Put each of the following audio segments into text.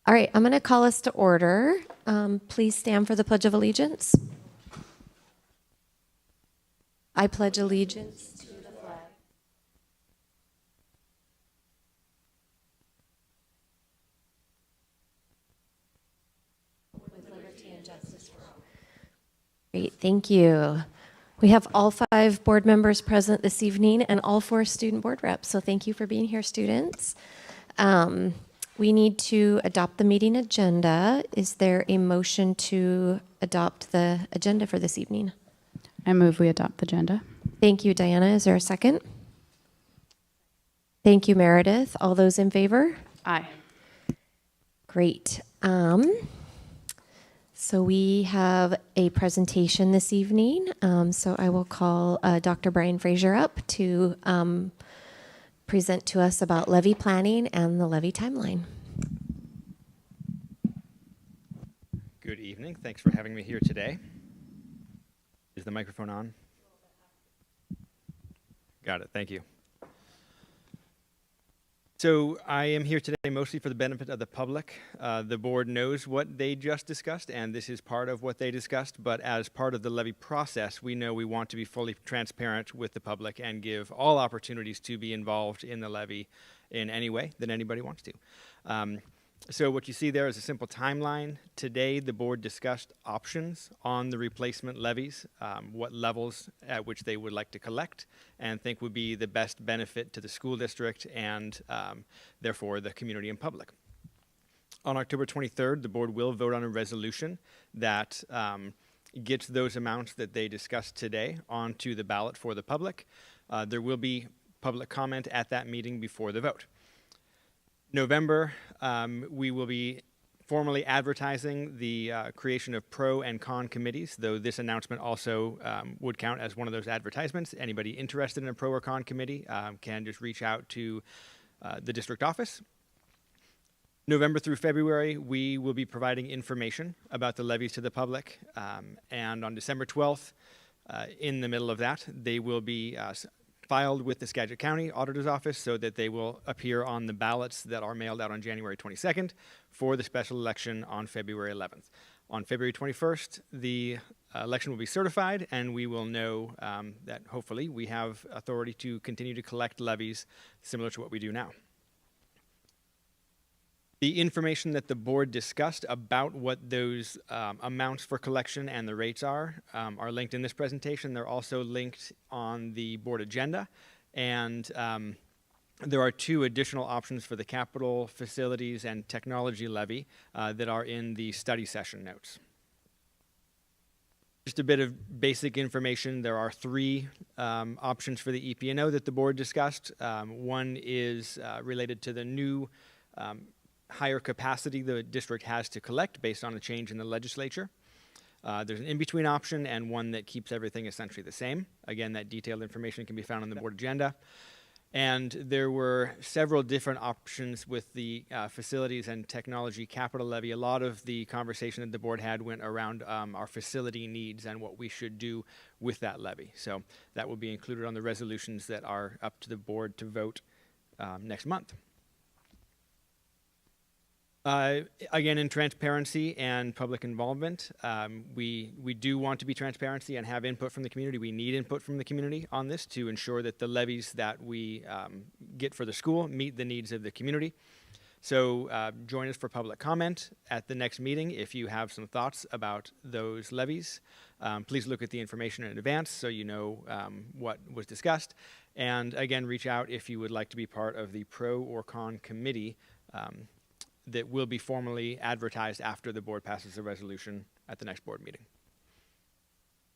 All right, I'm going to call us to order. Please stand for the Pledge of Allegiance. I pledge allegiance to the flag with liberty and justice for all. Great, thank you. We have all 5 board members present this evening and all 4 student board reps, so thank you for being here, students. We need to adopt the meeting agenda. Is there a motion to adopt the agenda for this evening? I move we adopt the agenda. Thank you, Diana. Is there a second? Thank you, Meredith. All those in favor? Aye. Great. So we have a presentation this evening. So I will call Dr. Brian Fraser up to present to us about levy planning and the levy timeline. Good evening. Thanks for having me here today. Is the microphone on? Got it. Thank you. So I am here today mostly for the benefit of the public. The board knows what they just discussed, and this is part of what they discussed, but as part of the levy process, we know we want to be fully transparent with the public and give all opportunities to be involved in the levy in any way that anybody wants to. So what you see there is a simple timeline. Today, the board discussed options on the replacement levies, what levels at which they would like to collect and think would be the best benefit to the school district and therefore the community and public. On October 23rd, the board will vote on a resolution that gets those amounts that they discussed today onto the ballot for the public. There will be public comment at that meeting before the vote. November, we will be formally advertising the creation of pro and con committees, though this announcement also would count as one of those advertisements. Anybody interested in a pro or con committee can just reach out to the district office. November through February, we will be providing information about the levies to the public. And on December 12th, in the middle of that, they will be filed with the Skagit County Auditor's Office so that they will appear on the ballots that are mailed out on January 22nd for the special election on February 11th. On February 21st, the election will be certified, and we will know that hopefully we have authority to continue to collect levies similar to what we do now. The information that the board discussed about what those amounts for collection and the rates are linked in this presentation. They're also linked on the board agenda. And there are 2 additional options for the capital, facilities, and technology levy that are in the study session notes. Just a bit of basic information. There are 3 options for the EP&O that the board discussed. One is related to the new higher capacity the district has to collect based on a change in the legislature. There's an in-between option and one that keeps everything essentially the same. Again, that detailed information can be found on the board agenda. And there were several different options with the facilities and technology capital levy. A lot of the conversation that the board had went around our facility needs and what we should do with that levy. So that will be included on the resolutions that are up to the board to vote next month. Again, in transparency and public involvement, we do want to be transparency and have input from the community. We need input from the community on this to ensure that the levies that we get for the school meet the needs of the community. So join us for public comment at the next meeting if you have some thoughts about those levies. Please look at the information in advance so you know what was discussed. And again, reach out if you would like to be part of the pro or con committee that will be formally advertised after the board passes a resolution at the next board meeting.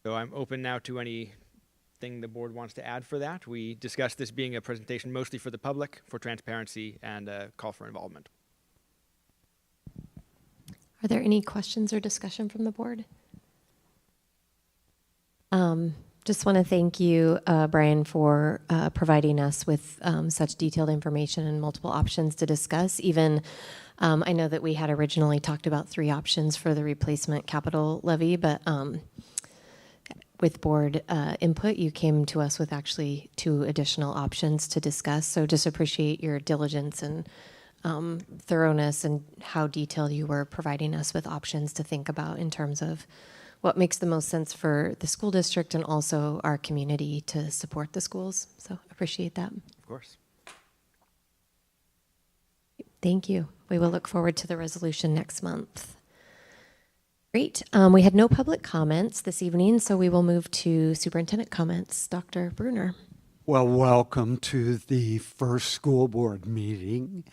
So I'm open now to anything the board wants to add for that. We discussed this being a presentation mostly for the public, for transparency, and a call for involvement. Are there any questions or discussion from the board? Just want to thank you, Brian, for providing us with such detailed information and multiple options to discuss. Even I know that we had originally talked about 3 options for the replacement capital levy, but with board input, you came to us with actually 2 additional options to discuss. So just appreciate your diligence and thoroughness and how detailed you were providing us with options to think about in terms of what makes the most sense for the school district and also our community to support the schools. So appreciate that. Of course. Thank you. We will look forward to the resolution next month. Great. We had no public comments this evening, so we will move to superintendent comments. Dr. Bruner. Well, welcome to the first school board meeting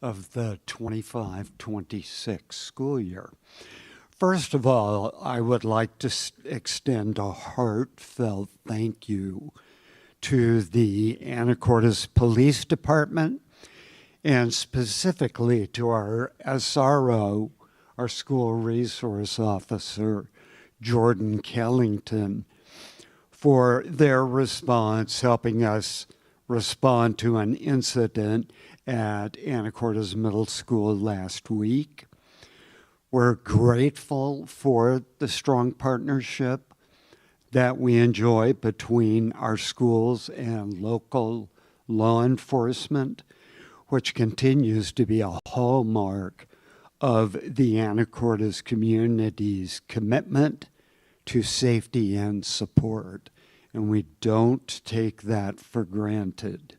of the 25-26 school year. First of all, I would like to extend a heartfelt thank you to the Anacortes Police Department and specifically to our SRO, our school resource officer, Jordan Kellington, for their response, helping us respond to an incident at Anacortes Middle School last week. We're grateful for the strong partnership that we enjoy between our schools and local law enforcement, which continues to be a hallmark of the Anacortes community's commitment to safety and support, and we don't take that for granted.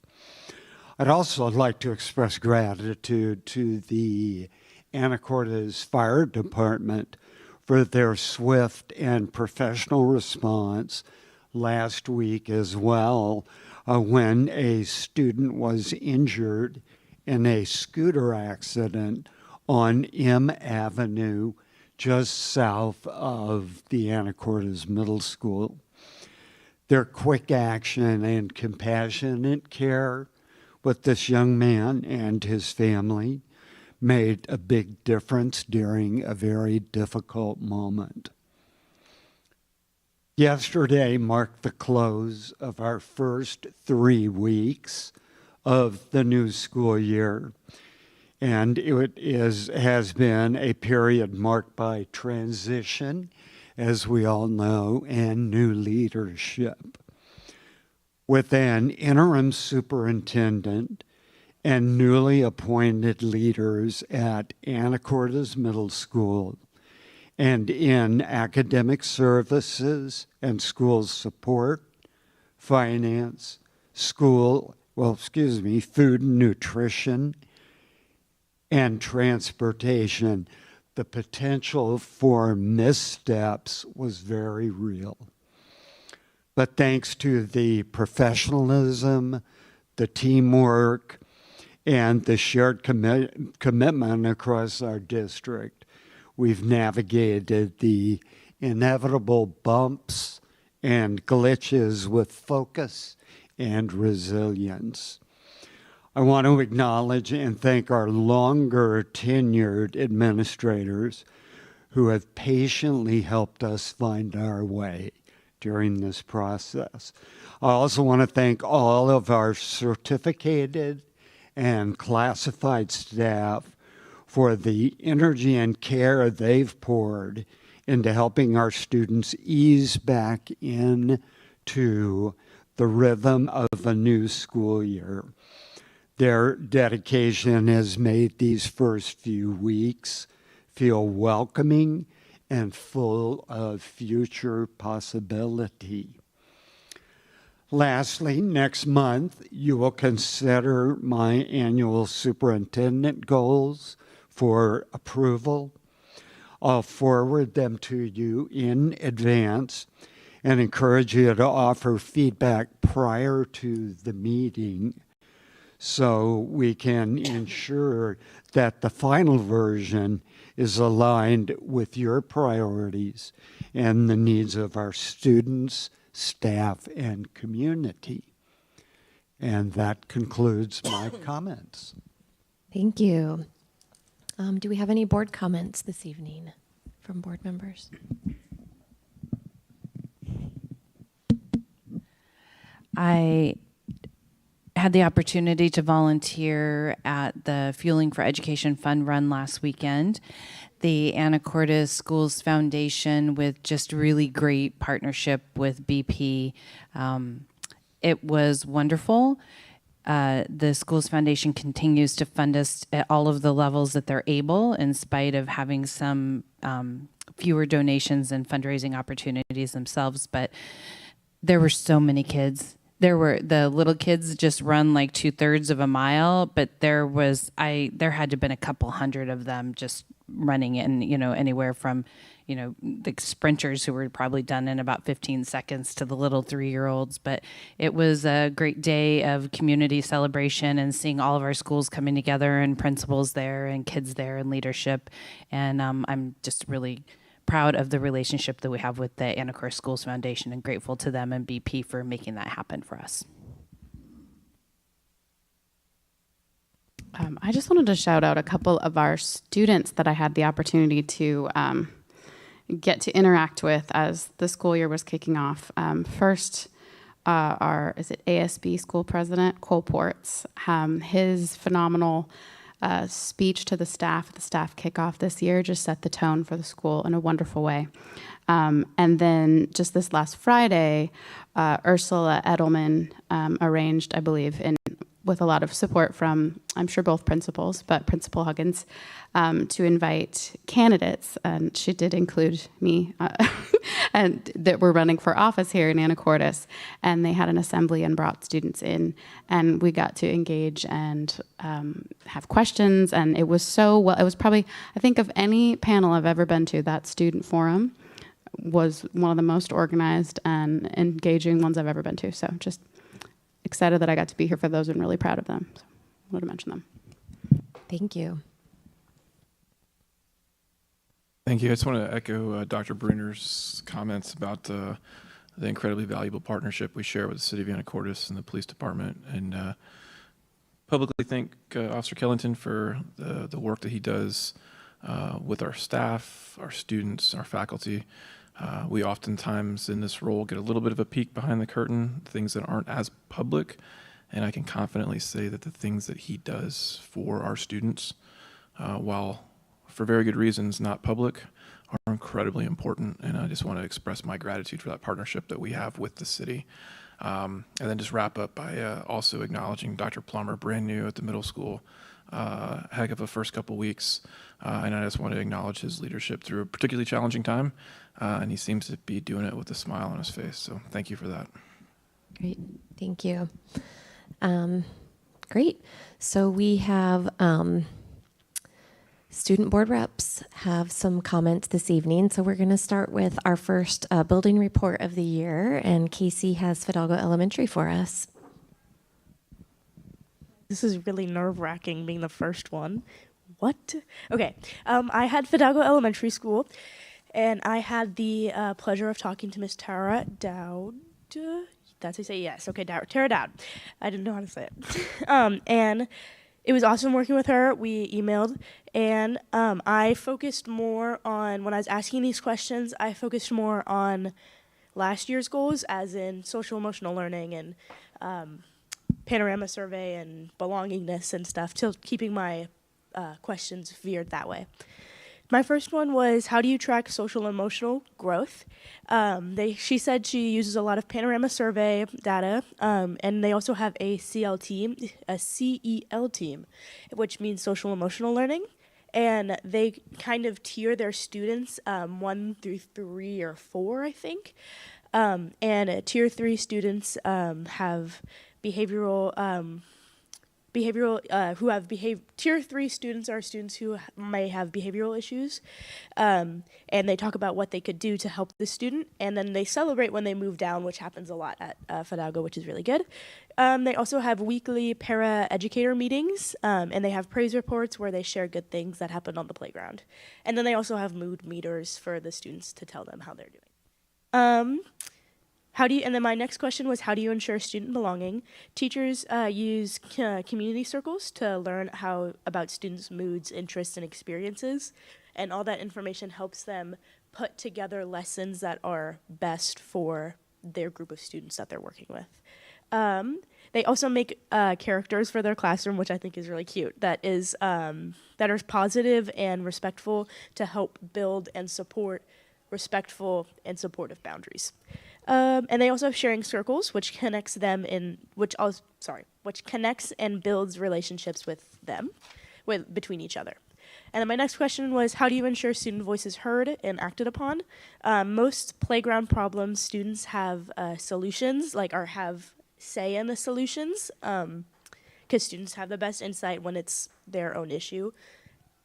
I'd also like to express gratitude to the Anacortes Fire Department for their swift and professional response last week as well, when a student was injured in a scooter accident on M Avenue just south of the Anacortes Middle School. Their quick action and compassionate care with this young man and his family made a big difference during a very difficult moment. Yesterday marked the close of our first 3 weeks of the new school year, and it has been a period marked by transition, as we all know, and new leadership. With an interim superintendent and newly appointed leaders at Anacortes Middle School and in academic services and school support, finance, food and nutrition, and transportation, the potential for missteps was very real. But thanks to the professionalism, the teamwork, and the shared commitment across our district, we've navigated the inevitable bumps and glitches with focus and resilience. I want to acknowledge and thank our longer tenured administrators who have patiently helped us find our way during this process. I also want to thank all of our certificated and classified staff for the energy and care they've poured into helping our students ease back into the rhythm of a new school year. Their dedication has made these first few weeks feel welcoming and full of future possibility. Lastly, next month, you will consider my annual superintendent goals for approval. I'll forward them to you in advance and encourage you to offer feedback prior to the meeting so we can ensure that the final version is aligned with your priorities and the needs of our students, staff, and community. And that concludes my comments. Thank you. Do we have any board comments this evening from board members? I had the opportunity to volunteer at the Fueling for Education Fund Run last weekend. The Anacortes Schools Foundation, with just really great partnership with BP. It was wonderful. The Schools Foundation continues to fund us at all of the levels that they're able, in spite of having some fewer donations and fundraising opportunities themselves. But there were so many kids. The little kids just run like 2/3 of a mile, but there had to have been a couple hundred of them just running in, anywhere from, the sprinters who were probably done in about 15 seconds to the little 3-year-olds. But it was a great day of community celebration and seeing all of our schools coming together and principals there and kids there and leadership. And I'm just really proud of the relationship that we have with the Anacortes Schools Foundation and grateful to them and BP for making that happen for us. I just wanted to shout out a couple of our students that I had the opportunity to get to interact with as the school year was kicking off. First, our ASB school president, Cole Ports, his phenomenal speech to the staff at the staff kickoff this year just set the tone for the school in a wonderful way. And then just this last Friday, Ursula Edelman arranged, I believe, with a lot of support from, I'm sure, both principals, but Principal Huggins, to invite candidates. And she did include me, and that we're running for office here in Anacortes. And they had an assembly and brought students in. And we got to engage and have questions. And it was so well, it was probably, I think of any panel I've ever been to, that student forum was one of the most organized and engaging ones I've ever been to. So just excited that I got to be here for those and really proud of them. So I wanted to mention them. Thank you. Thank you. I just want to echo Dr. Bruner's comments about the incredibly valuable partnership we share with the City of Anacortes and the police department, and publicly thank Officer Kellington for the work that he does with our staff, our students, our faculty. We oftentimes in this role get a little bit of a peek behind the curtain, things that aren't as public, and I can confidently say that the things that he does for our students, while for very good reasons not public, are incredibly important, and I just want to express my gratitude for that partnership that we have with the city. And then just wrap up by also acknowledging Dr. Plummer, brand new at the middle school, heck of a first couple weeks, and I just want to acknowledge his leadership through a particularly challenging time, and he seems to be doing it with a smile on his face, so thank you for that. Great. Thank you. Great. So we have student board reps have some comments this evening. So we're going to start with our first building report of the year, and Casey has Fidalgo Elementary for us. This is really nerve-wracking being the first one. What? Okay. I had Fidalgo Elementary School, and I had the pleasure of talking to Miss Tara Dowd. That's how you say it? Yes. Okay, Tara Dowd. I didn't know how to say it. And it was awesome working with her. We emailed, and I focused more on, when I was asking these questions, I focused more on last year's goals, as in social emotional learning and panorama survey and belongingness and stuff, till keeping my questions veered that way. My first one was, how do you track social emotional growth? She said she uses a lot of panorama survey data, and they also have a CEL team, which means social emotional learning. And they kind of tier their students 1 through 3 or 4, I think. And tier 3 students have tier 3 students are students who may have behavioral issues, and they talk about what they could do to help the student, and then they celebrate when they move down, which happens a lot at Fidalgo, which is really good. They also have weekly para-educator meetings, and they have praise reports where they share good things that happened on the playground. And then they also have mood meters for the students to tell them how they're doing. And then my next question was, how do you ensure student belonging? Teachers use community circles to learn about students' moods, interests, and experiences. And all that information helps them put together lessons that are best for their group of students that they're working with. They also make characters for their classroom, which I think is really cute, that are positive and respectful to help build and support respectful and supportive boundaries. And they also have sharing circles, which connects them in which connects and builds relationships with them, between each other. And then my next question was, how do you ensure student voice is heard and acted upon? Most playground problems, students have solutions, or have say in the solutions, because students have the best insight when it's their own issue.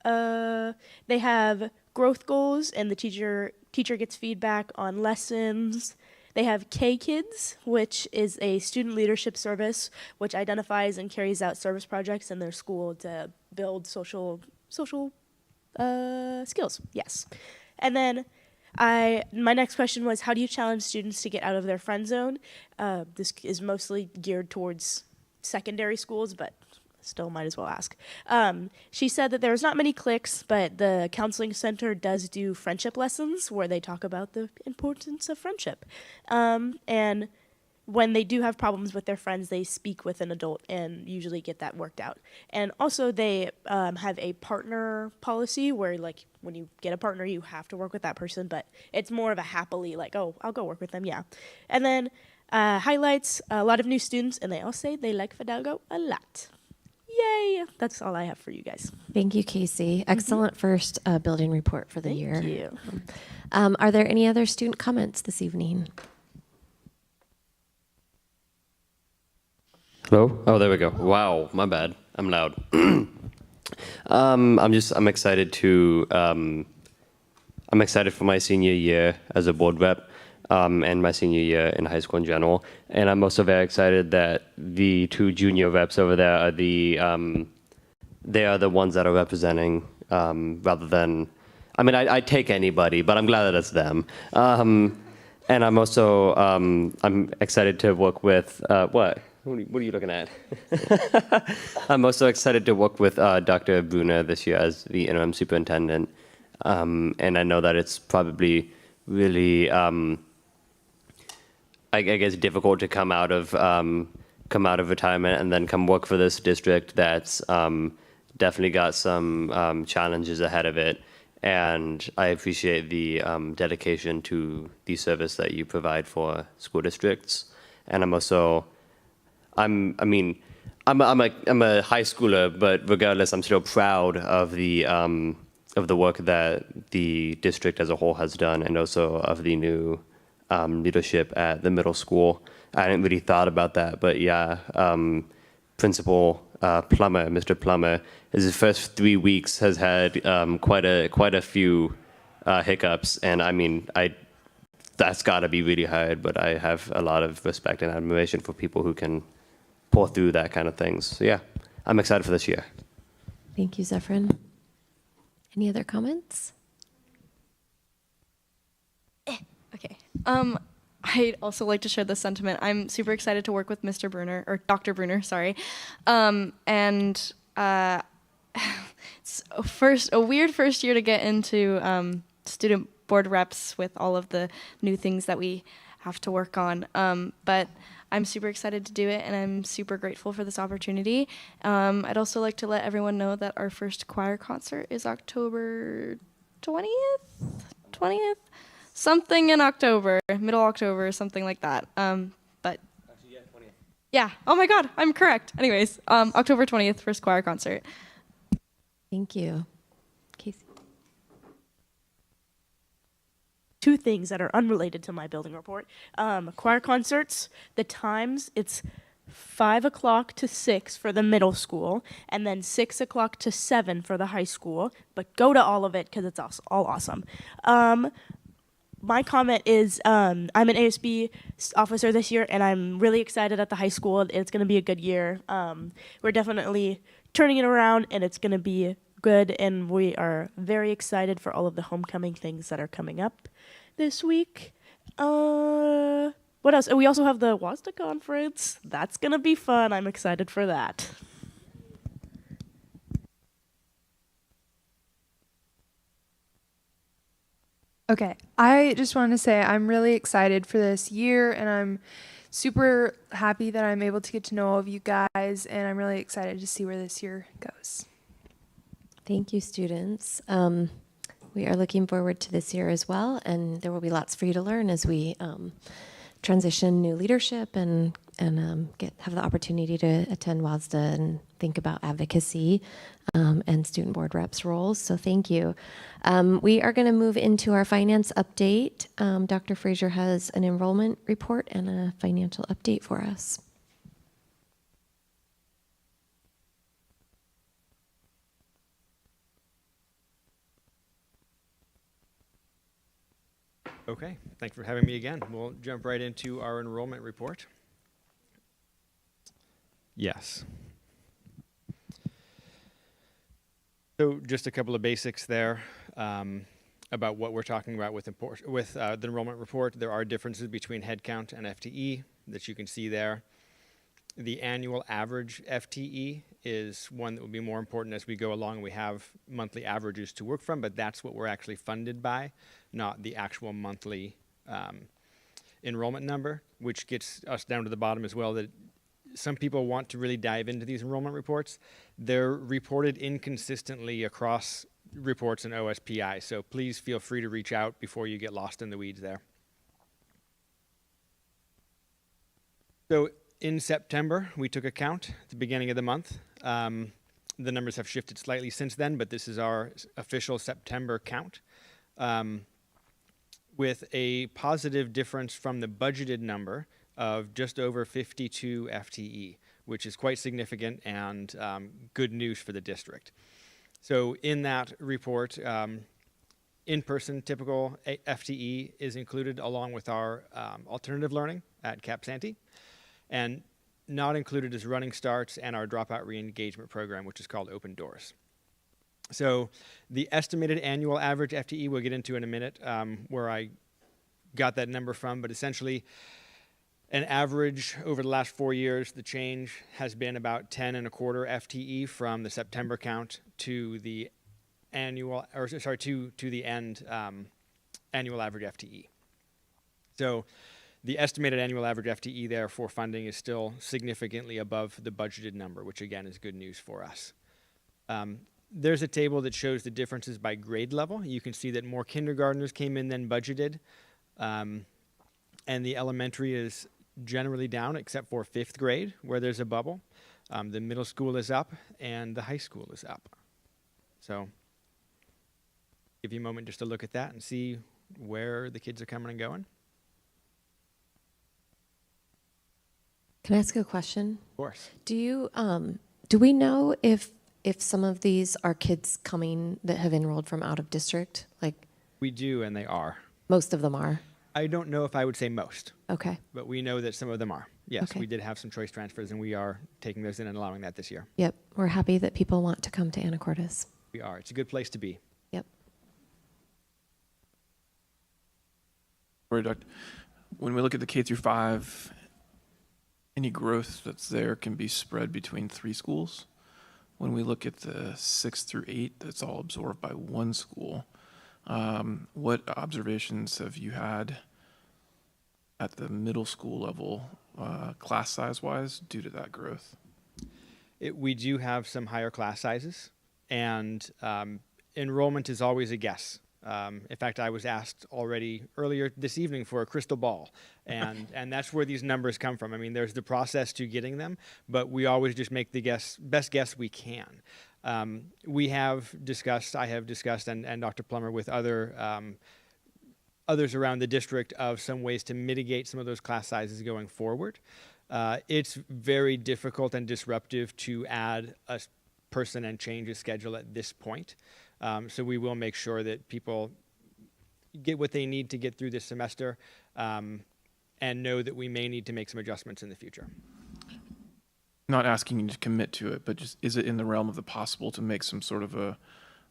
They have growth goals, and the teacher gets feedback on lessons. They have K-Kids, which is a student leadership service, which identifies and carries out service projects in their school to build social skills. Yes. And then my next question was, how do you challenge students to get out of their friend zone? This is mostly geared towards secondary schools, but still might as well ask. She said that there's not many cliques, but the counseling center does do friendship lessons where they talk about the importance of friendship. And when they do have problems with their friends, they speak with an adult and usually get that worked out. And also they have a partner policy where, when you get a partner, you have to work with that person, but it's more of a happily, oh, I'll go work with them, yeah. And then highlights, a lot of new students, and they all say they like Fidalgo a lot. Yay! That's all I have for you guys. Thank you, Casey. Excellent first building report for the year. Thank you. Are there any other student comments this evening? Hello? Oh, there we go. Wow, my bad. I'm loud. I'm excited I'm excited for my senior year as a board rep, and my senior year in high school in general. And I'm also very excited that the two junior reps over there are they are the ones that are representing, rather than, I'd take anybody, but I'm glad that it's them. And I'm also, I'm excited to work with, what? What are you looking at? I'm also excited to work with Dr. Brunner this year as the interim superintendent. And I know that it's probably really, I guess, difficult to come out of retirement and then come work for this district that's definitely got some challenges ahead of it. And I appreciate the dedication to the service that you provide for school districts. And I'm also, I'm a high schooler, but regardless, I'm still proud of the work that the district as a whole has done, and also of the new leadership at the middle school. I hadn't really thought about that, but yeah, Principal Plummer, Mr. Plummer, his first 3 weeks has had quite a few hiccups, and that's got to be really hard. But I have a lot of respect and admiration for people who can pull through that kind of things. So yeah, I'm excited for this year. Thank you, Zephyrin. Any other comments? Okay. I'd also like to share this sentiment. I'm super excited to work with Mr. Brunner, or Dr. Brunner, sorry. It's a weird first year to get into student board reps with all of the new things that we have to work on. But I'm super excited to do it, and I'm super grateful for this opportunity. I'd also like to let everyone know that our first choir concert is October 20th? Something in October, middle October, something like that. But actually, yeah, 20th. Yeah. Oh my God, I'm correct. Anyways, October 20th, first choir concert. Thank you. Casey? Two things that are unrelated to my building report. Choir concerts, the times, it's 5 o'clock to 6 for the middle school, and then 6 o'clock to 7 for the high school. But go to all of it because it's all awesome. My comment is I'm an ASB officer this year, and I'm really excited at the high school. It's going to be a good year. We're definitely turning it around, and it's going to be good, and we are very excited for all of the homecoming things that are coming up this week. What else? We also have the WASDA conference. That's going to be fun. I'm excited for that. Okay, I just want to say I'm really excited for this year, and I'm super happy that I'm able to get to know all of you guys, and I'm really excited to see where this year goes. Thank you, students. We are looking forward to this year as well, and there will be lots for you to learn as we transition new leadership and have the opportunity to attend WASDA and think about advocacy and student board reps roles. So thank you. We are going to move into our finance update. Dr. Fraser has an enrollment report and a financial update for us. Okay, thanks for having me again. We'll jump right into our enrollment report. Yes. So just a couple of basics there about what we're talking about with the enrollment report. There are differences between headcount and FTE that you can see there. The annual average FTE is one that will be more important as we go along. We have monthly averages to work from, but that's what we're actually funded by, not the actual monthly enrollment number, which gets us down to the bottom as well, that some people want to really dive into these enrollment reports. They're reported inconsistently across reports and OSPI, so please feel free to reach out before you get lost in the weeds there. So in September, we took a count at the beginning of the month. The numbers have shifted slightly since then, but this is our official September count, with a positive difference from the budgeted number of just over 52 FTE, which is quite significant and good news for the district. So in that report, in-person typical FTE is included along with our alternative learning at Cap Santee. And not included is running starts and our dropout re-engagement program, which is called Open Doors. So the estimated annual average FTE we'll get into in a minute, where I got that number from, but essentially an average over the last 4 years, the change has been about 10.25 FTE from the September count to the annual, or sorry, to the end annual average FTE. So the estimated annual average FTE there for funding is still significantly above the budgeted number, which again is good news for us. There's a table that shows the differences by grade level. You can see that more kindergartners came in than budgeted, and the elementary is generally down except for 5th grade, where there's a bubble. The middle school is up, and the high school is up. So give you a moment just to look at that and see where the kids are coming and going. Can I ask a question? Of course. Do we know if some of these are kids coming that have enrolled from out of district? Like We do, and they are. most of them are? I don't know if I would say most, Okay. but we know that some of them are. Yes, Okay. we did have some choice transfers, and we are taking those in and allowing that this year. Yep. We're happy that people want to come to Anacortes. We are. It's a good place to be. Yep. Sorry, Doc. When we look at the K through 5, any growth that's there can be spread between 3 schools. When we look at the 6 through 8, that's all absorbed by 1 school. What observations have you had at the middle school level, class size wise, due to that growth? We do have some higher class sizes, and enrollment is always a guess. In fact, I was asked already earlier this evening for a crystal ball, and that's where these numbers come from. I mean, there's the process to getting them, but we always just make the best guess we can. I have discussed, and Dr. Plummer with others around the district of some ways to mitigate some of those class sizes going forward. It's very difficult and disruptive to add a person and change a schedule at this point. So we will make sure that people get what they need to get through this semester, and know that we may need to make some adjustments in the future. Not asking you to commit to it, but just is it in the realm of the possible to make some sort of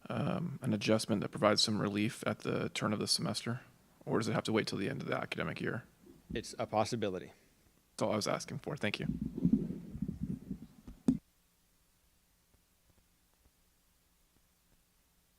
an adjustment that provides some relief at the turn of the semester? Or does it have to wait till the end of the academic year? It's a possibility. That's all I was asking for. Thank you.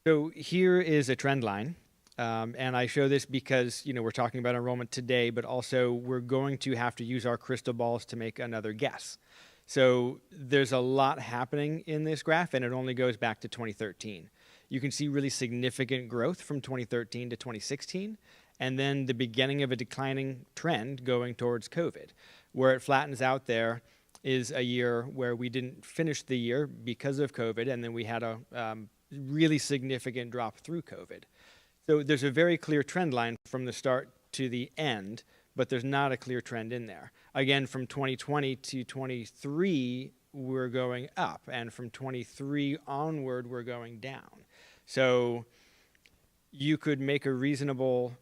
So here is a trend line, and I show this because we're talking about enrollment today, but also we're going to have to use our crystal balls to make another guess. So there's a lot happening in this graph, and it only goes back to 2013. You can see really significant growth from 2013 to 2016, and then the beginning of a declining trend going towards COVID. Where it flattens out there is a year where we didn't finish the year because of COVID, and then we had a really significant drop through COVID. So there's a very clear trend line from the start to the end, but there's not a clear trend in there. Again, from 2020 to 23, we're going up, and from 23 onward, we're going down. So you could make a reasonable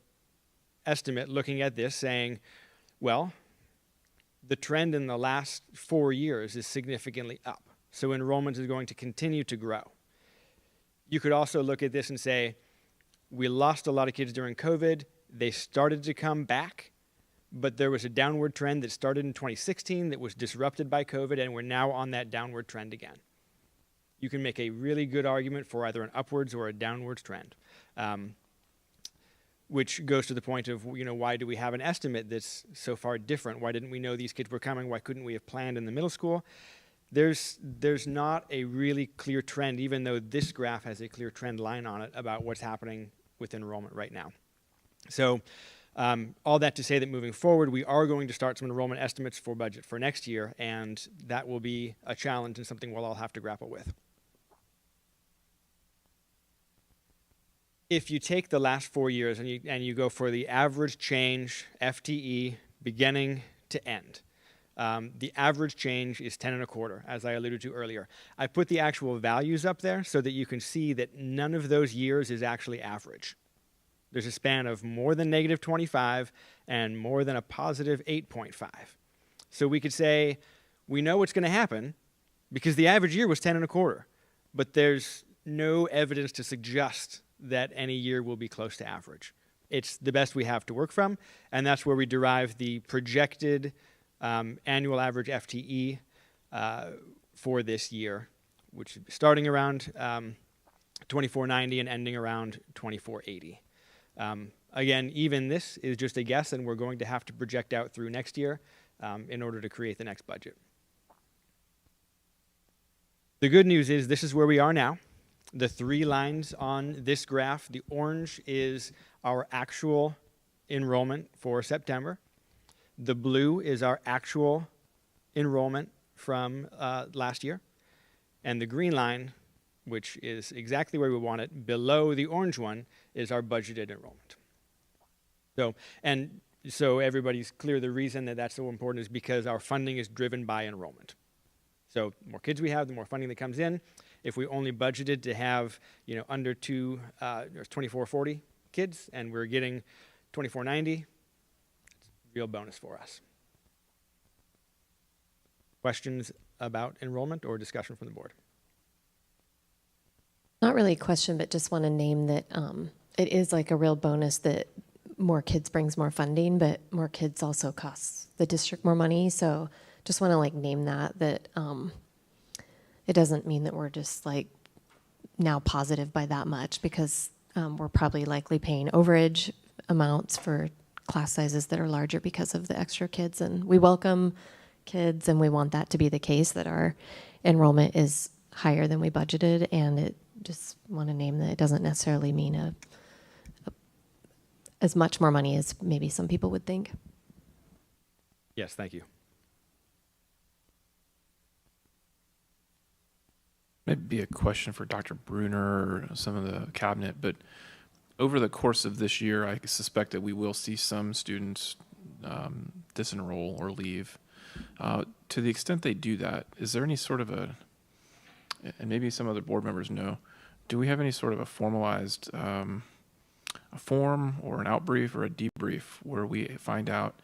estimate looking at this saying, well, the trend in the last 4 years is significantly up. So enrollment is going to continue to grow. You could also look at this and say, we lost a lot of kids during COVID. They started to come back, but there was a downward trend that started in 2016 that was disrupted by COVID, and we're now on that downward trend again. You can make a really good argument for either an upwards or a downwards trend, which goes to the point of, why do we have an estimate that's so far different? Why didn't we know these kids were coming? Why couldn't we have planned in the middle school? There's not a really clear trend, even though this graph has a clear trend line on it about what's happening with enrollment right now. So all that to say that moving forward, we are going to start some enrollment estimates for budget for next year, and that will be a challenge and something we'll all have to grapple with. If you take the last 4 years and you go for the average change FTE beginning to end, the average change is 10 1/4, as I alluded to earlier. I put the actual values up there so that you can see that none of those years is actually average. There's a span of more than -25 and more than a positive 8.5. So we could say, we know what's going to happen because the average year was 10 1/4, but there's no evidence to suggest that any year will be close to average. It's the best we have to work from, and that's where we derive the projected annual average FTE for this year, which is starting around 2490 and ending around 2480. Again, even this is just a guess, and we're going to have to project out through next year in order to create the next budget. The good news is this is where we are now. The 3 lines on this graph, the orange is our actual enrollment for September. The blue is our actual enrollment from last year. And the green line, which is exactly where we want it, below the orange one, is our budgeted enrollment. So everybody's clear, the reason that that's so important is because our funding is driven by enrollment. So the more kids we have, the more funding that comes in. If we only budgeted to have, under 2440 kids, and we're getting 2490, it's a real bonus for us. Questions about enrollment or discussion from the board? Not really a question, but just want to name that it is like a real bonus that more kids brings more funding, but more kids also costs the district more money. So just want to name that it doesn't mean that we're just now positive by that much, because we're probably likely paying overage amounts for class sizes that are larger because of the extra kids. And we welcome kids, and we want that to be the case, that our enrollment is higher than we budgeted. And it just want to name that it doesn't necessarily mean as much more money as maybe some people would think. Yes, thank you. Maybe a question for Dr. Bruner or some of the cabinet, but over the course of this year, I suspect that we will see some students disenroll or leave. To the extent they do that, is there any sort of and maybe some other board members know, do we have any sort of a formalized a form or an outbrief or a debrief where we find out,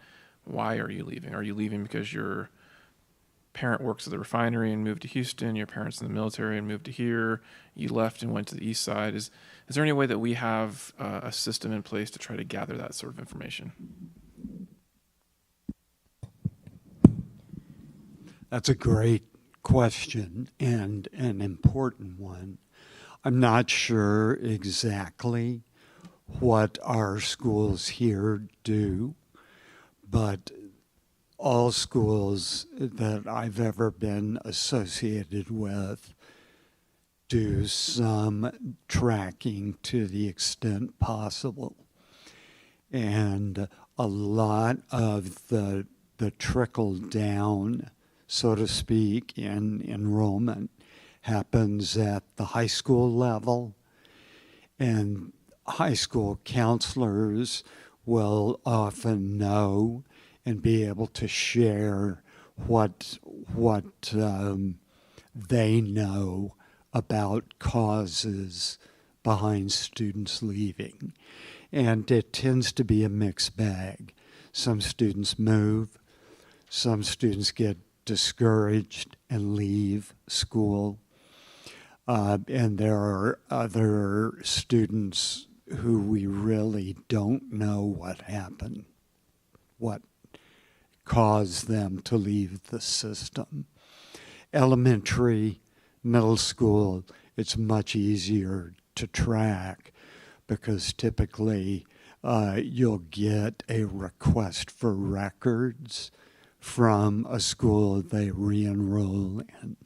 why are you leaving? Are you leaving because your parent works at the refinery and moved to Houston, your parents in the military and moved to here, you left and went to the east side? Is there any way that we have a system in place to try to gather that sort of information? That's a great question and an important one. I'm not sure exactly what our schools here do, but all schools that I've ever been associated with do some tracking to the extent possible. And a lot of the trickle down, so to speak, in enrollment happens at the high school level. And high school counselors will often know and be able to share what they know about causes behind students leaving. And it tends to be a mixed bag. Some students move, some students get discouraged and leave school. And there are other students who we really don't know what happened, what caused them to leave the system. Elementary, middle school, it's much easier to track because typically you'll get a request for records from a school they re-enroll in.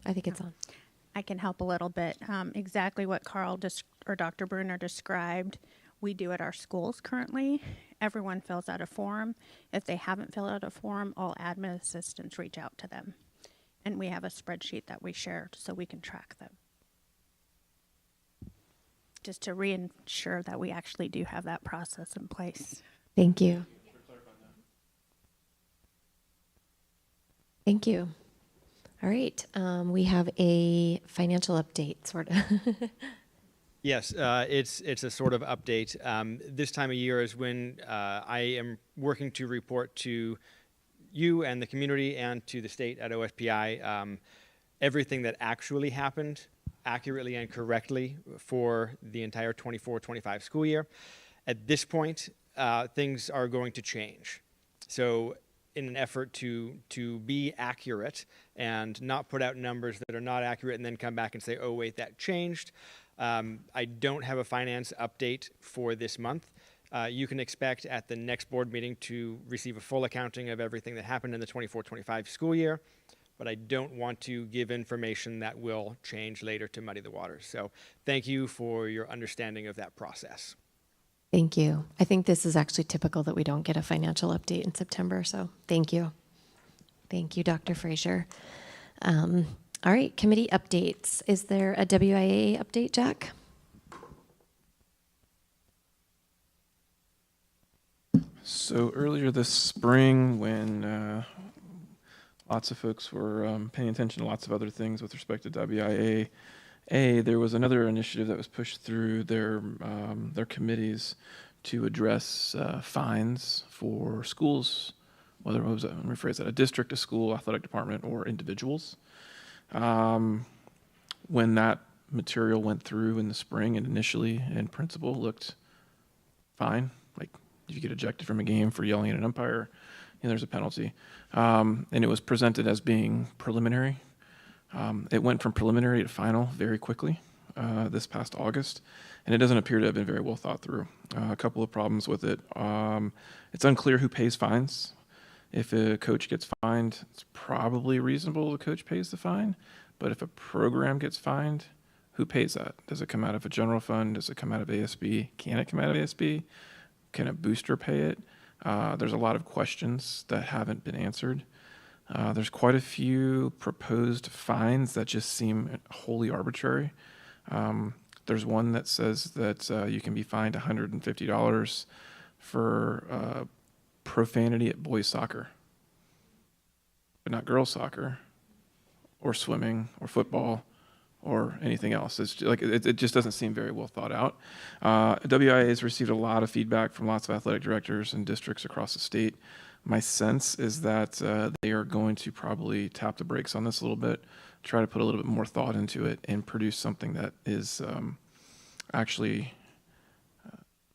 I think it's on. I can help a little bit. Exactly what Carl or Dr. Bruner described, we do at our schools currently. Everyone fills out a form. If they haven't filled out a form, all admin assistants reach out to them. And we have a spreadsheet that we share so we can track them. Just to reassure that we actually do have that process in place. Thank you. Thank you. All right. We have a financial update, sort of. Yes, it's a sort of update. This time of year is when I am working to report to you and the community and to the state at OSPI everything that actually happened accurately and correctly for the entire 24-25 school year. At this point, things are going to change. So in an effort to be accurate and not put out numbers that are not accurate and then come back and say, oh, wait, that changed. I don't have a finance update for this month. You can expect at the next board meeting to receive a full accounting of everything that happened in the 24-25 school year, but I don't want to give information that will change later to muddy the waters. So thank you for your understanding of that process. Thank you. I think this is actually typical that we don't get a financial update in September, so thank you. Thank you, Dr. Frazier. All right, committee updates. Is there a WIA update, Jack? So earlier this spring, when lots of folks were paying attention to lots of other things with respect to WIA, there was another initiative that was pushed through their committees to address fines for schools, whether it was, let me rephrase that, a district, a school, athletic department, or individuals. When that material went through in the spring and initially in principle looked fine, like if you get ejected from a game for yelling at an umpire, there's a penalty. And it was presented as being preliminary. It went from preliminary to final very quickly this past August, and it doesn't appear to have been very well thought through. A couple of problems with it. It's unclear who pays fines. If a coach gets fined, it's probably reasonable the coach pays the fine. But if a program gets fined, who pays that? Does it come out of a general fund? Does it come out of ASB? Can it come out of ASB? Can a booster pay it? There's a lot of questions that haven't been answered. There's quite a few proposed fines that just seem wholly arbitrary. There's one that says that you can be fined $150 for profanity at boys soccer, but not girls soccer or swimming or football or anything else. It's just, like it just doesn't seem very well thought out. WIA has received a lot of feedback from lots of athletic directors and districts across the state. My sense is that they are going to probably tap the brakes on this a little bit, try to put a little bit more thought into it, and produce something that is actually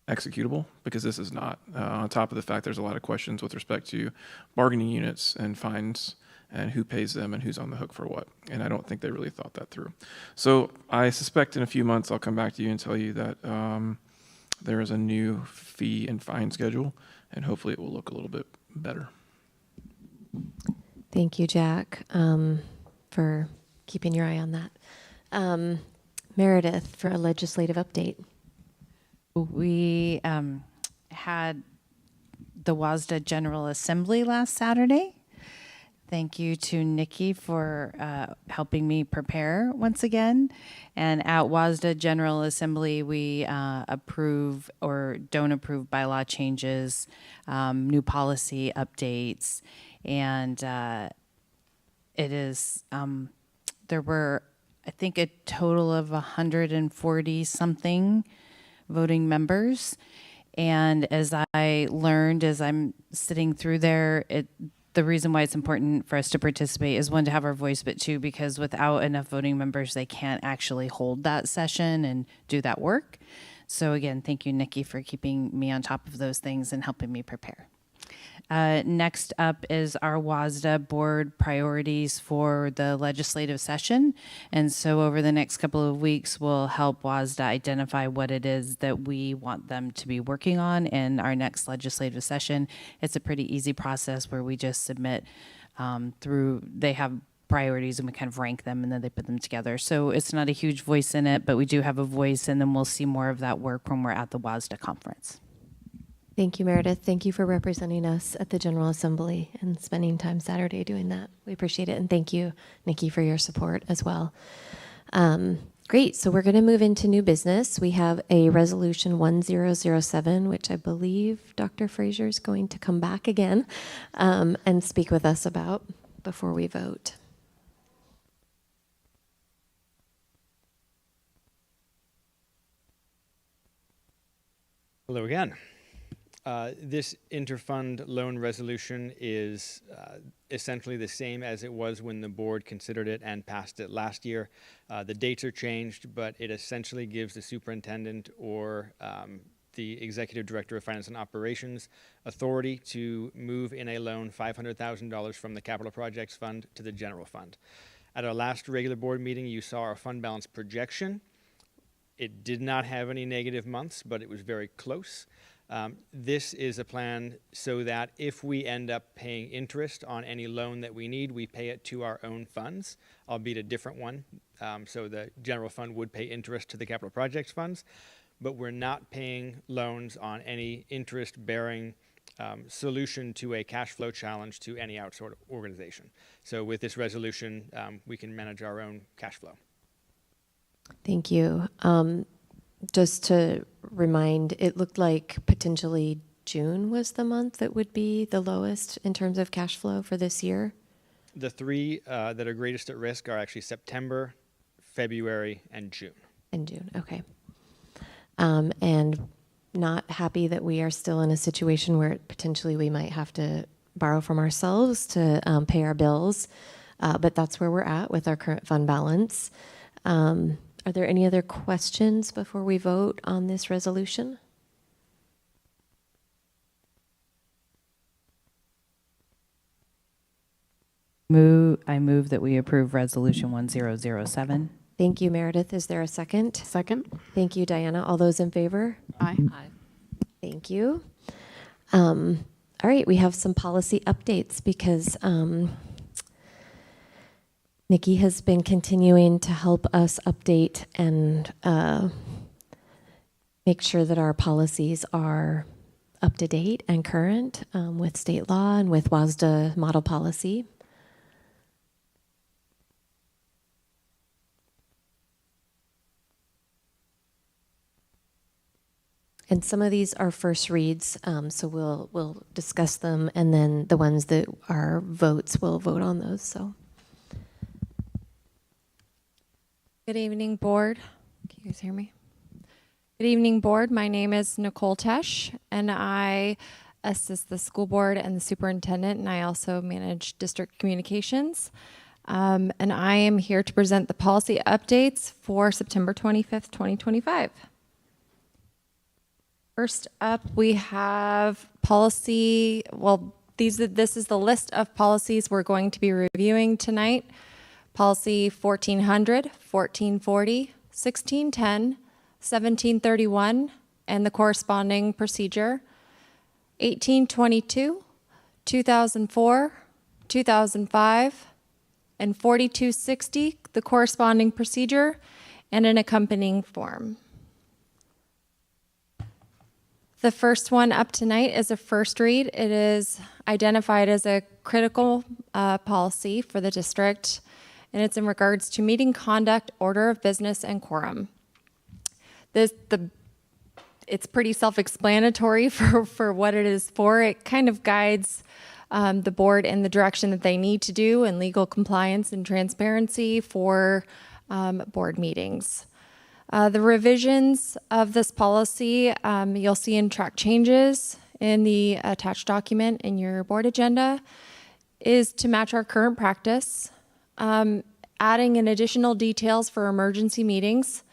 executable, because this is not. On top of the fact there's a lot of questions with respect to bargaining units and fines and who pays them and who's on the hook for what. And I don't think they really thought that through. So I suspect in a few months I'll come back to you and tell you that there is a new fee and fine schedule, and hopefully it will look a little bit better. Thank you, Jack, for keeping your eye on that. Meredith for a legislative update. We had the WASDA General Assembly last Saturday. Thank you to Nikki for helping me prepare once again. And at WASDA General Assembly, we approve or don't approve bylaw changes, new policy updates, and it is, there were, I think, a total of 140 something voting members. And as I learned as I'm sitting through there, the reason why it's important for us to participate is, one, to have our voice, but two, because without enough voting members, they can't actually hold that session and do that work. So again, thank you, Nikki, for keeping me on top of those things and helping me prepare. Next up is our WASDA board priorities for the legislative session. And so over the next couple of weeks, we'll help WASDA identify what it is that we want them to be working on in our next legislative session. It's a pretty easy process where we just submit they have priorities and we kind of rank them and then they put them together. So it's not a huge voice in it, but we do have a voice, and then we'll see more of that work when we're at the WASDA conference. Thank you, Meredith. Thank you for representing us at the General Assembly and spending time Saturday doing that. We appreciate it. And thank you, Nikki, for your support as well. Great. So we're going to move into new business. We have a resolution 1007, which I believe Dr. Fraser is going to come back again and speak with us about before we vote. Hello again. This interfund loan resolution is essentially the same as it was when the board considered it and passed it last year. The dates are changed, but it essentially gives the superintendent or the executive director of finance and operations authority to move in a loan $500,000 from the capital projects fund to the general fund. At our last regular board meeting, you saw our fund balance projection. It did not have any negative months, but it was very close. This is a plan so that if we end up paying interest on any loan that we need, we pay it to our own funds, albeit a different one. So the general fund would pay interest to the capital projects funds, but we're not paying loans on any interest-bearing solution to a cash flow challenge to any outsourced organization. So with this resolution, we can manage our own cash flow. Thank you. Just to remind, it looked like potentially June was the month that would be the lowest in terms of cash flow for this year. The three that are greatest at risk are actually September, February, and June. In June, okay. And not happy that we are still in a situation where potentially we might have to borrow from ourselves to pay our bills, but that's where we're at with our current fund balance. Are there any other questions before we vote on this resolution? I move that we approve resolution 1007. Thank you, Meredith. Is there a second? Second. Thank you, Diana. All those in favor? Aye. Thank you. All right, we have some policy updates because Nikki has been continuing to help us update and make sure that our policies are up to date and current with state law and with WASDA model policy. And some of these are first reads, so we'll discuss them, and then the ones that are votes, we'll vote on those. So. Good evening, board. Can you guys hear me? Good evening, board. My name is Nicole Tesh, and I assist the school board and the superintendent, and I also manage district communications. And I am here to present the policy updates for September 25th, 2025. First up, we have policy, this is the list of policies we're going to be reviewing tonight. Policy 1400, 1440, 1610, 1731, and the corresponding procedure, 1822, 2004, 2005, and 4260, the corresponding procedure, and an accompanying form. The first one up tonight is a first read. It is identified as a critical policy for the district, and it's in regards to meeting conduct, order of business, and quorum. It's pretty self-explanatory for what it is for. It kind of guides the board in the direction that they need to do in legal compliance and transparency for board meetings. The revisions of this policy, you'll see in track changes in the attached document in your board agenda, is to match our current practice, adding in additional details for emergency meetings,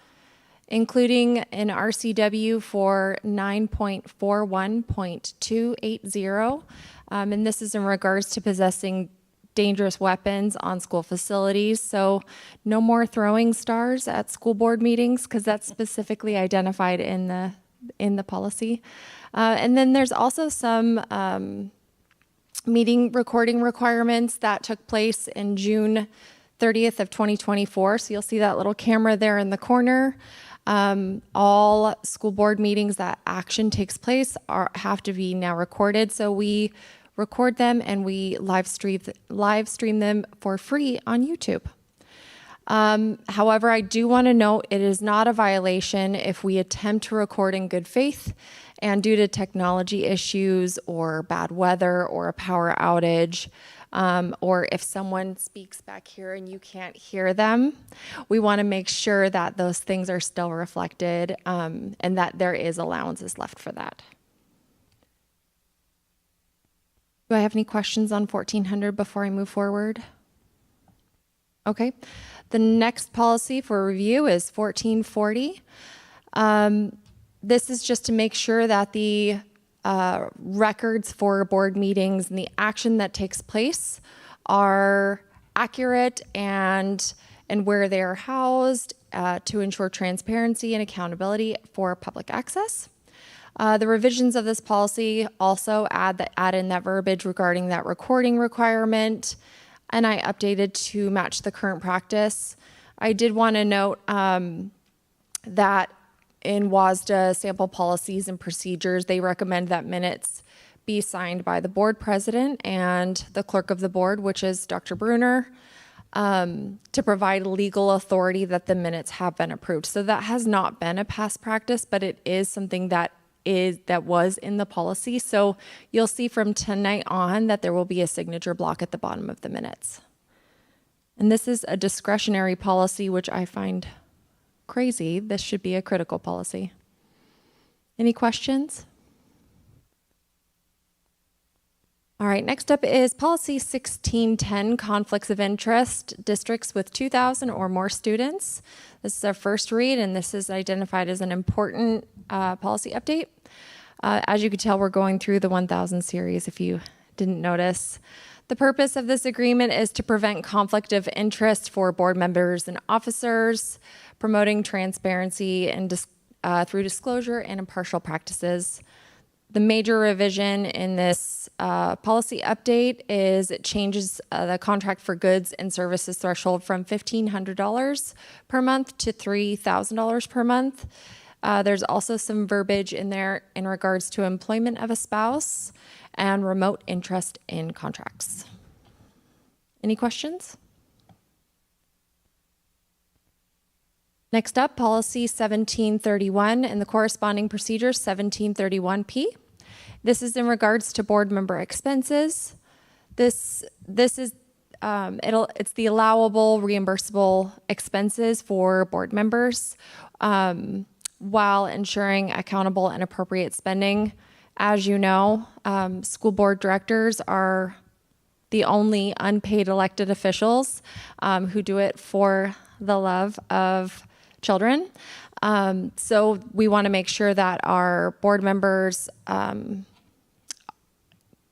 including an RCW for 9.41.280, and this is in regards to possessing dangerous weapons on school facilities. So no more throwing stars at school board meetings, because that's specifically identified in the policy. And then there's also some meeting recording requirements that took place in June 30th of 2024. So you'll see that little camera there in the corner. All school board meetings that action takes place have to be now recorded. So we record them and we live stream them for free on YouTube. However, I do want to note it is not a violation if we attempt to record in good faith and due to technology issues or bad weather or a power outage, or if someone speaks back here and you can't hear them, we want to make sure that those things are still reflected and that there is allowances left for that. Do I have any questions on 1400 before I move forward? Okay. The next policy for review is 1440. This is just to make sure that the records for board meetings and the action that takes place are accurate and where they are housed to ensure transparency and accountability for public access. The revisions of this policy also add in that verbiage regarding that recording requirement, and I updated to match the current practice. I did want to note that in WASDA sample policies and procedures, they recommend that minutes be signed by the board president and the clerk of the board, which is Dr. Bruner, to provide legal authority that the minutes have been approved. So that has not been a past practice, but it is something that was in the policy. So you'll see from tonight on that there will be a signature block at the bottom of the minutes. And this is a discretionary policy, which I find crazy. This should be a critical policy. Any questions? All right, next up is policy 1610, conflicts of interest, districts with 2,000 or more students. This is our first read, and this is identified as an important policy update. As you can tell, we're going through the 1000 series if you didn't notice. The purpose of this agreement is to prevent conflict of interest for board members and officers, promoting transparency and through disclosure and impartial practices. The major revision in this policy update is it changes the contract for goods and services threshold from $1,500 per month to $3,000 per month. There's also some verbiage in there in regards to employment of a spouse and remote interest in contracts. Any questions? Next up, policy 1731 and the corresponding procedure 1731P. This is in regards to board member expenses. This is it's the allowable reimbursable expenses for board members while ensuring accountable and appropriate spending. As you know, school board directors are the only unpaid elected officials who do it for the love of children. So we want to make sure that our board members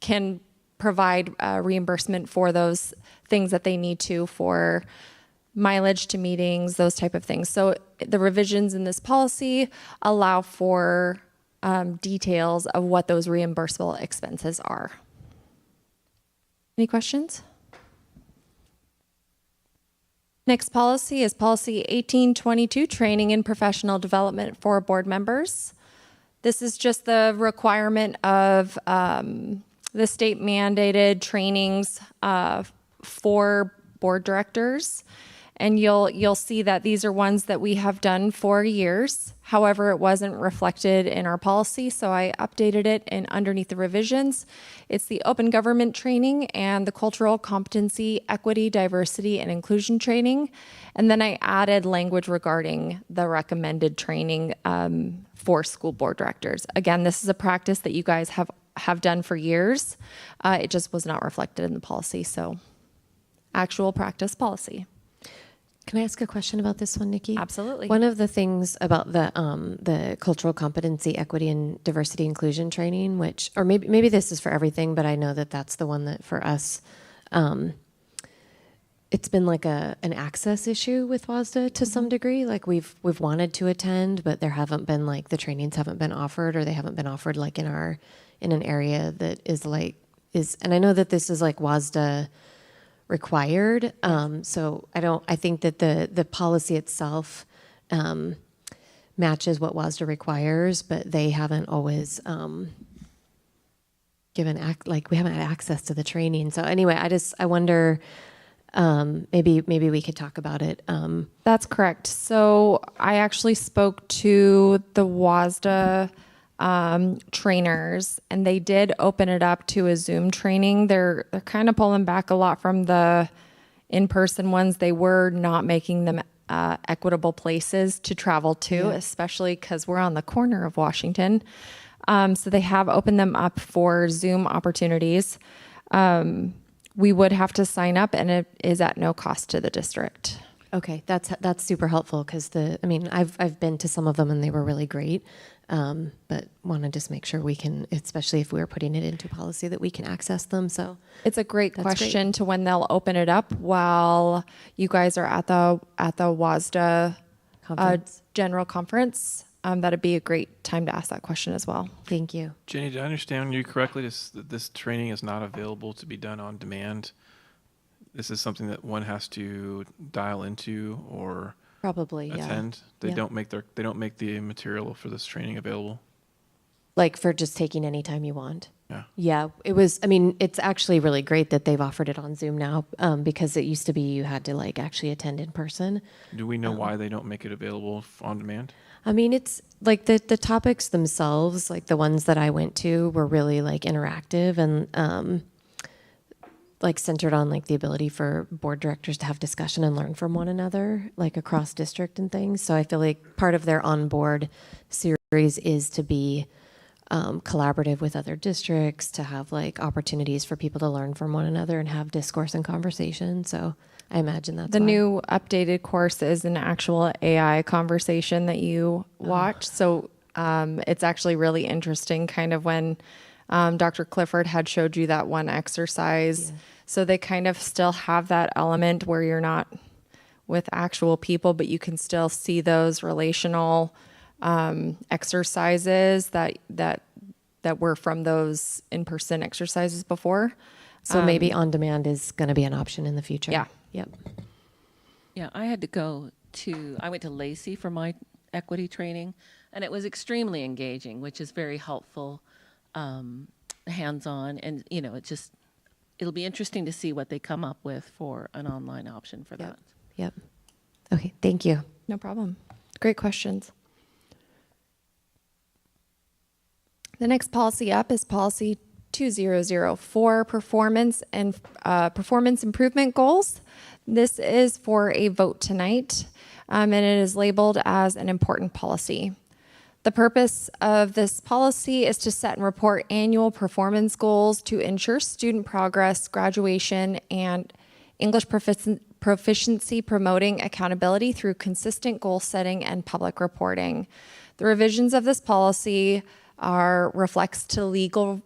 can provide reimbursement for those things that they need to for mileage to meetings, those type of things. So the revisions in this policy allow for details of what those reimbursable expenses are. Any questions? Next policy is policy 1822, training and professional development for board members. This is just the requirement of the state mandated trainings for board directors. And you'll see that these are ones that we have done for years. However, it wasn't reflected in our policy, so I updated it, and underneath the revisions, it's the open government training and the cultural competency, equity, diversity, and inclusion training. And then I added language regarding the recommended training for school board directors. Again, this is a practice that you guys have done for years. It just was not reflected in the policy, so actual practice policy. Can I ask a question about this one, Nikki? Absolutely. One of the things about the cultural competency, equity, and diversity inclusion training, which, or maybe this is for everything, but I know that that's the one that for us, it's been like an access issue with WASDA to some degree. Like we've wanted to attend, but there haven't been like the trainings haven't been offered, or they haven't been offered like in an area that is, and I know that this is like WASDA required. So I think that the policy itself matches what WASDA requires, but they haven't always we haven't had access to the training. So anyway, I wonder, maybe we could talk about it. That's correct. So I actually spoke to the WASDA trainers, and they did open it up to a Zoom training. They're kind of pulling back a lot from the in-person ones. They were not making them equitable places to travel to, especially because we're on the corner of Washington. So they have opened them up for Zoom opportunities. We would have to sign up, and it is at no cost to the district. Okay, that's super helpful because I've been to some of them and they were really great, but want to just make sure we can, especially if we're putting it into policy, that we can access them. So it's a great question to when they'll open it up while you guys are at the WASDA general conference. That'd be a great time to ask that question as well. Thank you. Jenny, did I understand you correctly? This training is not available to be done on demand. This is something that one has to dial into or probably attend. They don't make the material for this training available. Like for just taking any time you want. Yeah. Yeah, it was. It's actually really great that they've offered it on Zoom now, because it used to be you had to like actually attend in person. Do we know why they don't make it available on demand? It's like the topics themselves, like the ones that I went to, were really like interactive and like centered on like the ability for board directors to have discussion and learn from one another, like across district and things. So I feel like part of their on-board series is to be collaborative with other districts, to have like opportunities for people to learn from one another and have discourse and conversation. So I imagine that's the why. new updated course is an actual AI conversation that you watch. So it's actually really interesting, kind of when Dr. Clifford had showed you that one exercise. Yeah. So they kind of still have that element where you're not with actual people, but you can still see those relational exercises that were from those in-person exercises before. So maybe on demand is going to be an option in the future. Yeah. Yep. Yeah, I went to Lacey for my equity training, and it was extremely engaging, which is very helpful, hands-on, and it'll be interesting to see what they come up with for an online option for that. Yep. Okay, thank you. No problem. Great questions. The next policy up is policy 2004, performance and performance improvement goals. This is for a vote tonight, and it is labeled as an important policy. The purpose of this policy is to set and report annual performance goals to ensure student progress, graduation, and English proficiency, promoting accountability through consistent goal setting and public reporting. The revisions of this policy reflects to legal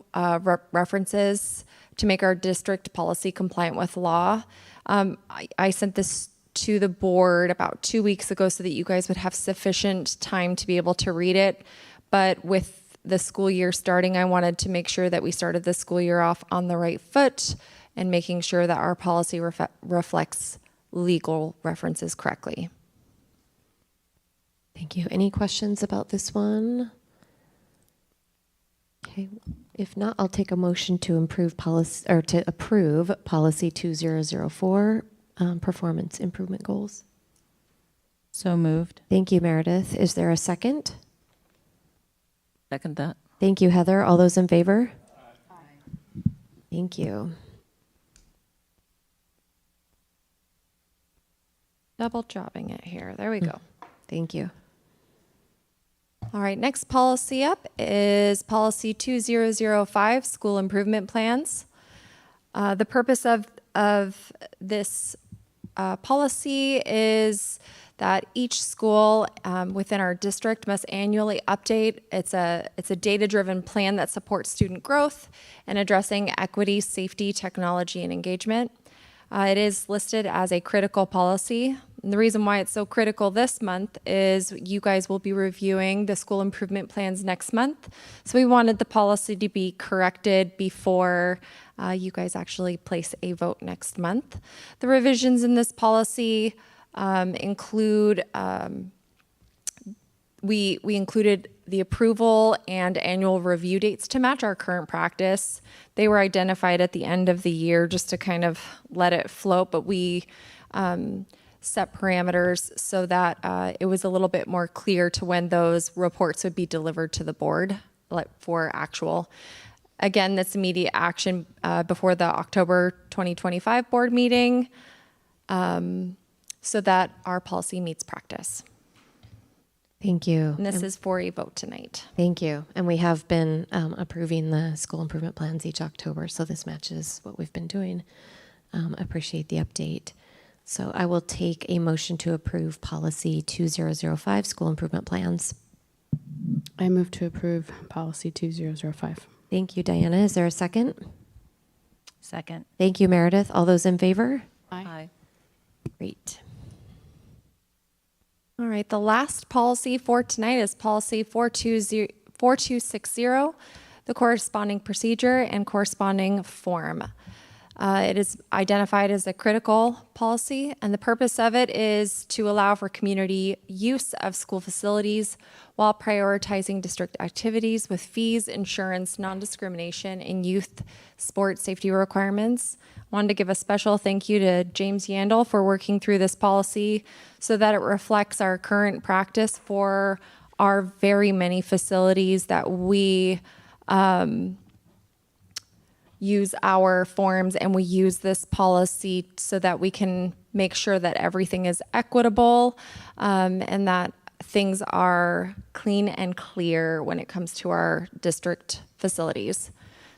references to make our district policy compliant with law. I sent this to the board about 2 weeks ago so that you guys would have sufficient time to be able to read it. But with the school year starting, I wanted to make sure that we started the school year off on the right foot and making sure that our policy reflects legal references correctly. Thank you. Any questions about this one? Okay. If not, I'll take a motion to improve policy or to approve policy 2004, performance improvement goals. So moved. Thank you, Meredith. Is there a second? Second that. Thank you, Heather. All those in favor? Aye. Thank you. Double jobbing it here. There we go. Thank you. All right, next policy up is policy 2005, school improvement plans. The purpose of this policy is that each school within our district must annually update. It's a data-driven plan that supports student growth and addressing equity, safety, technology, and engagement. It is listed as a critical policy. And the reason why it's so critical this month is you guys will be reviewing the school improvement plans next month. So we wanted the policy to be corrected before you guys actually place a vote next month. The revisions in this policy include we included the approval and annual review dates to match our current practice. They were identified at the end of the year just to kind of let it float, but we set parameters so that it was a little bit more clear to when those reports would be delivered to the board for actual. Again, this immediate action before the October 2025 board meeting so that our policy meets practice. Thank you. And this is for a vote tonight. Thank you. And we have been approving the school improvement plans each October, so this matches what we've been doing. Appreciate the update. So I will take a motion to approve policy 2005, school improvement plans. I move to approve policy 2005. Thank you, Diana. Is there a second? Second. Thank you, Meredith. All those in favor? Aye. Great. All right, the last policy for tonight is policy 4260, the corresponding procedure and corresponding form. It is identified as a critical policy, and the purpose of it is to allow for community use of school facilities while prioritizing district activities with fees, insurance, non-discrimination, and youth sports safety requirements. I wanted to give a special thank you to James Yandel for working through this policy so that it reflects our current practice for our very many facilities that we use our forms, and we use this policy so that we can make sure that everything is equitable and that things are clean and clear when it comes to our district facilities.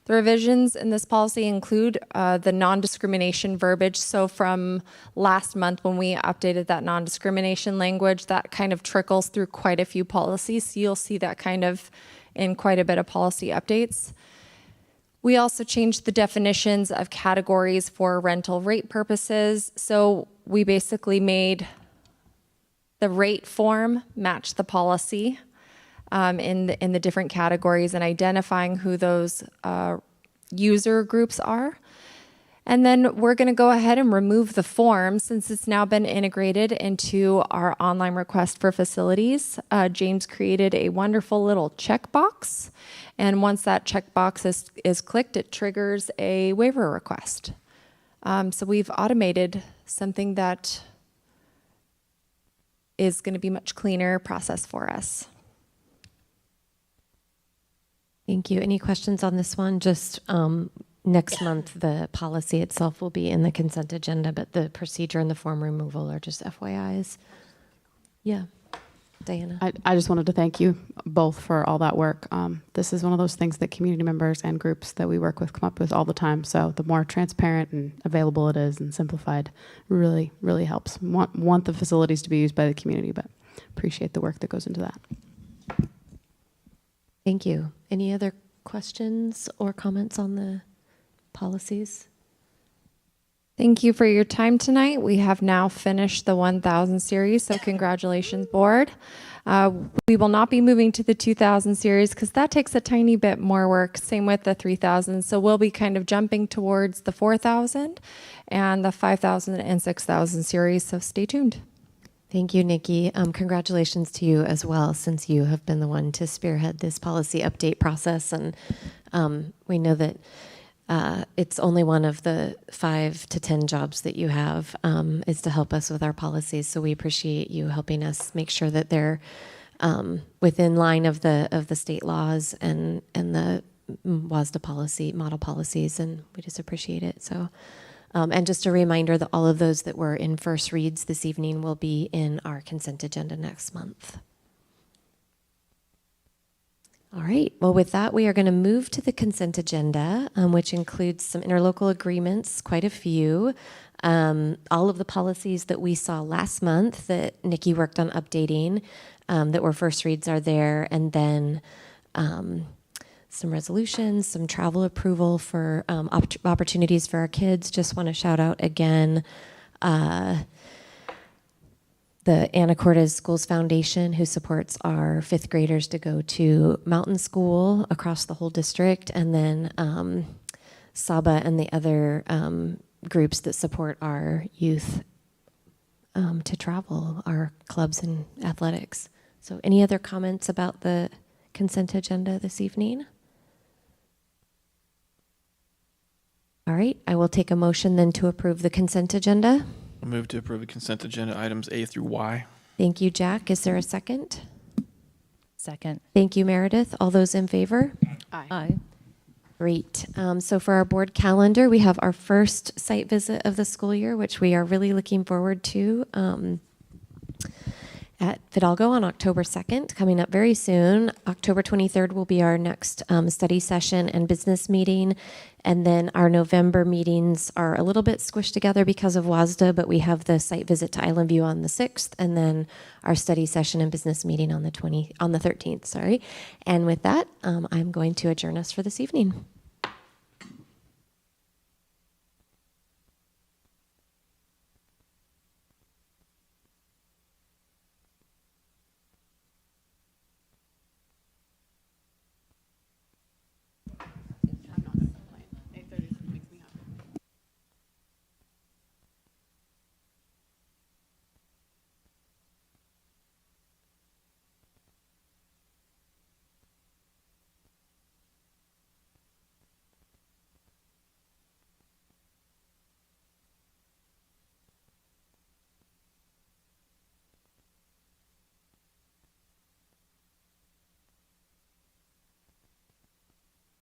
The revisions in this policy include the non-discrimination verbiage. So from last month when we updated that non-discrimination language, that kind of trickles through quite a few policies. So you'll see that kind of in quite a bit of policy updates. We also changed the definitions of categories for rental rate purposes. So we basically made the rate form match the policy in the different categories and identifying who those user groups are. And then we're going to go ahead and remove the form since it's now been integrated into our online request for facilities. James created a wonderful little checkbox. And once that checkbox is clicked, it triggers a waiver request. So we've automated something that is going to be a much cleaner process for us. Thank you. Any questions on this one? Just next month, the policy itself will be in the consent agenda, but the procedure and the form removal are just FYIs. Yeah. Diana. I just wanted to thank you both for all that work. This is one of those things that community members and groups that we work with come up with all the time. So the more transparent and available it is and simplified really, really helps. Want the facilities to be used by the community, but appreciate the work that goes into that. Thank you. Any other questions or comments on the policies? Thank you for your time tonight. We have now finished the 1000 series, so congratulations, board. We will not be moving to the 2000 series because that takes a tiny bit more work. Same with the 3000. So we'll be kind of jumping towards the 4000 and the 5000 and 6000 series. So stay tuned. Thank you, Nikki. Congratulations to you as well, since you have been the one to spearhead this policy update process. And we know that it's only one of the 5 to 10 jobs that you have is to help us with our policies. So we appreciate you helping us make sure that they're within line of the state laws and the WASDA policy, model policies, and we just appreciate it. So, and just a reminder that all of those that were in first reads this evening will be in our consent agenda next month. All right. Well, with that, we are going to move to the consent agenda, which includes some interlocal agreements, quite a few. All of the policies that we saw last month that Nikki worked on updating that were first reads are there. And then some resolutions, some travel approval for opportunities for our kids. Just want to shout out again the Anacortes Schools Foundation, who supports our 5th graders to go to mountain school across the whole district, and then SABA and the other groups that support our youth to travel, our clubs and athletics. So any other comments about the consent agenda this evening? All right, I will take a motion then to approve the consent agenda. I move to approve the consent agenda items A through Y. Thank you, Jack. Is there a second? Second. Thank you, Meredith. All those in favor? Aye. Great. So for our board calendar, we have our first site visit of the school year, which we are really looking forward to at Fidalgo on October 2nd, coming up very soon. October 23rd will be our next study session and business meeting. And then our November meetings are a little bit squished together because of WASDA, but we have the site visit to Island View on the 6th, and then our study session and business meeting on the 13th, sorry. And with that, I'm going to adjourn us for this evening.